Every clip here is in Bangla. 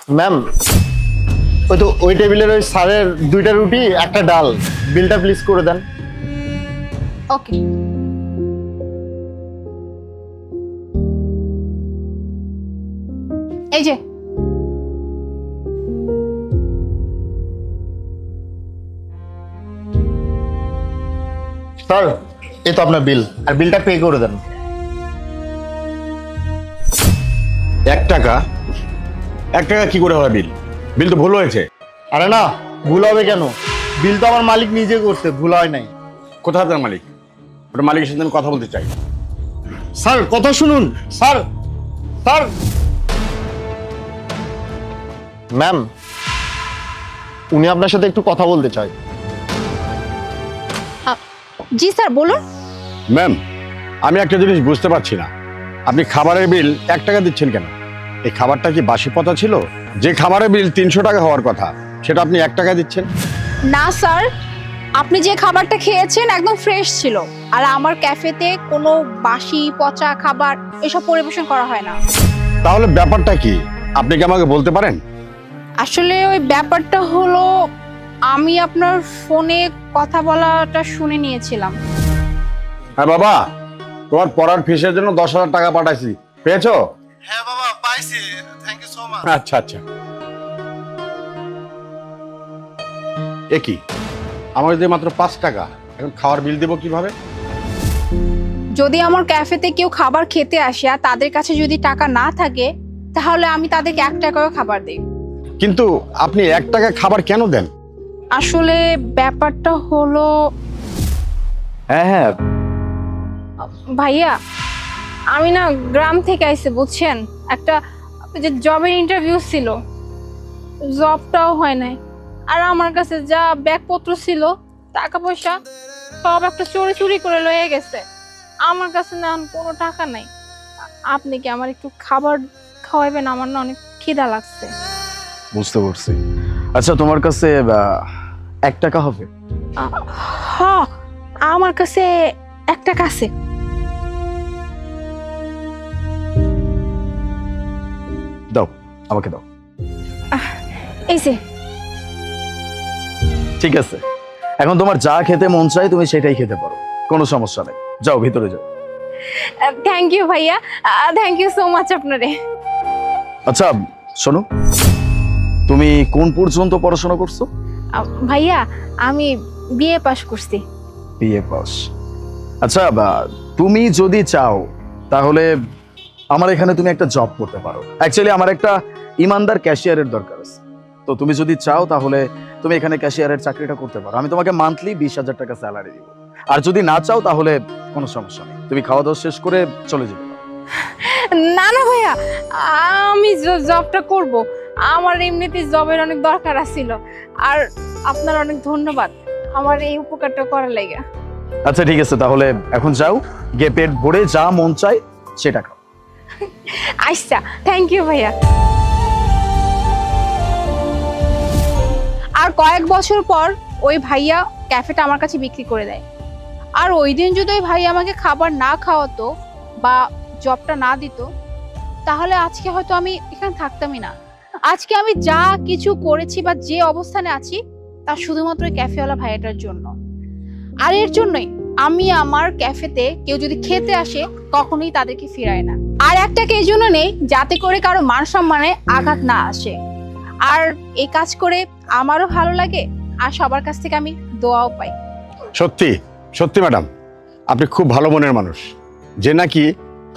ম্যাম ওই তো ওই টেবিলের ওই স্যারের 2টা রুটি একটা ডাল, বিলটা প্লিজ করে দেন। ওকে। এই যে স্যার এই তো আপনার বিল, আর বিলটা পে করে দেন। 1 টাকা? 1 টাকা কি করে হবে বিল? বিল তো ভুল হয়েছে। আরে না, ভুল হবে কেন? বিল তো আমার মালিক নিজে করছে, ভুল হয় নাই। কোথায় আপনার মালিক? ওটা মালিকের সাথে আমি কথা বলতে চাই। স্যার কথা শুনুন। স্যার স্যার ম্যাম, উনি আপনার সাথে একটু কথা বলতে চাই। জি স্যার বলুন। ম্যাম, আমি একটা জিনিস বুঝতে পারছি না, আপনি খাবারের বিল 1 টাকা দিচ্ছেন কেন? এই খাবারটা কি বাসি পচা ছিল? যে খাবারের বিল 300 টাকা হওয়ার কথা সেটা আপনি 1 টাকা দিচ্ছেন। না স্যার, আপনি যে খাবারটা খেয়েছেন একদম ফ্রেশ ছিল, আর আমার ক্যাফেতে কোনো বাসি পচা খাবার এসব পরিবেশন করা হয় না। তাহলে ব্যাপারটা কি আপনি কি আমাকে বলতে পারেন? আসলে ওই ব্যাপারটা হলো, আমি আপনার ফোনে কথা বলাটা শুনে নিয়েছিলাম। হ্যাঁ বাবা, তোমার পড়ার ফিসের জন্য 10,000 টাকা পাঠাইছি, পেয়েছো? হ্যাঁ বাবা পাইছি, থ্যাংক ইউ সো মাচ। আচ্ছা আচ্ছা। এ কি, আমার যে মাত্র 5 টাকা, এখন খাওয়ার বিল দেবো কিভাবে? যদি আমার ক্যাফেতে কেউ খাবার খেতে আসে আর তাদের কাছে যদি টাকা না থাকে, তাহলে আমি তাদেরকে 1 টাকাও খাবার দিই। কিন্তু আপনি 1 টাকা খাবার কেন দেন? আসলে ব্যাপারটা হলো, হ্যাঁ ভাইয়া আমি না গ্রাম থেকে আইছি বুঝছেন, একটা যে জবের ইন্টারভিউ ছিল, জবটাও হয় নাই, আর আমার কাছে যা ব্যাগপত্র ছিল, টাকা পয়সা সব একটা চুরি চুরি করে লয়ে গেছে। আমার কাছে না কোনো টাকা নাই। আপনি কি আমার একটু খাবার খাওয়াবেন? আমার না অনেক খিদা লাগছে। বুঝতে পারছি। আচ্ছা তোমার কাছে 1 টাকা হবে? হ্যাঁ আমার কাছে 1 টাকা আছে। দাও, আমাকে দাও। এই যে। ঠিক আছে, এখন তোমার যা খেতে মন চায় তুমি সেটাই খেতে পারো, কোনো সমস্যা নেই। যাও ভিতরে যাও। থ্যাংক ইউ ভাইয়া, থ্যাংক ইউ সো মাচ আপনারে। আচ্ছা শোনো, তুমি কোন পর্যন্ত পড়াশোনা করছো? ভাইয়া আমি বিএ পাস করছি। BA pass? আচ্ছা তুমি যদি চাও তাহলে আমার এখানে তুমি একটা জব করতে পারো। অ্যাকচুয়ালি আমার একটা ইমানদার ক্যাশিয়ারের দরকার আছে, তো তুমি যদি চাও তাহলে তুমি এখানে ক্যাশিয়ারের চাকরিটা করতে পারো। আমি তোমাকে মান্থলি 20,000 টাকা স্যালারি দিব। আর যদি না চাও তাহলে কোনো সমস্যা নেই, তুমি খাওয়া দাওয়া শেষ করে চলে যাবে। না না ভাইয়া, আমি জবটা করব। আমার এমনিতেই জবের অনেক দরকার আছিল, আর আপনার অনেক ধন্যবাদ আমার এই উপকারটা করার লাগা। আচ্ছা ঠিক আছে, তাহলে এখন যাও, গিয়ে পেট ভরে যা মন চায় সেটা খাও। আচ্ছা থ্যাংক ইউ ভাইয়া। আর কয়েক বছর পর ওই ভাইয়া ক্যাফেটা আমার কাছে বিক্রি করে দেয়। আর ওই দিন যদি ওই ভাইয়া আমাকে খাবার না খাওয়াতো বা জবটা না দিত, তাহলে আজকে হয়তো আমি এখানে থাকতামই না। আজকে আমি যা কিছু করেছি বা যে অবস্থানে আছি তা শুধুমাত্র ক্যাফেওয়ালা ভাইয়াটার জন্য। আর এর জন্যই আমি আমার ক্যাফেতে কেউ যদি খেতে আসে কখনোই তাদেরকে ফিরায় না। আর একটা এই জন্য নেই যাতে করে কারো মান সম্মানে আঘাত না আসে। আর এই কাজ করে আমারও ভালো লাগে, আর সবার কাছ থেকে আমি দোয়াও পাই। সত্যি সত্যি ম্যাডাম, আপনি খুব ভালো মনের মানুষ, যে নাকি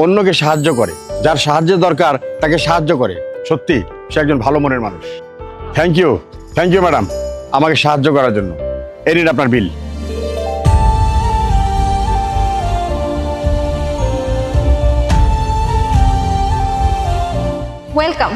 অন্যকে সাহায্য করে, যার সাহায্যের দরকার তাকে সাহায্য করে। সত্যি সে একজন ভালো মনের মানুষ। থ্যাংক ইউ ম্যাডাম আমাকে সাহায্য করার জন্য। এই নিন আপনার বিল। ওয়েলকাম।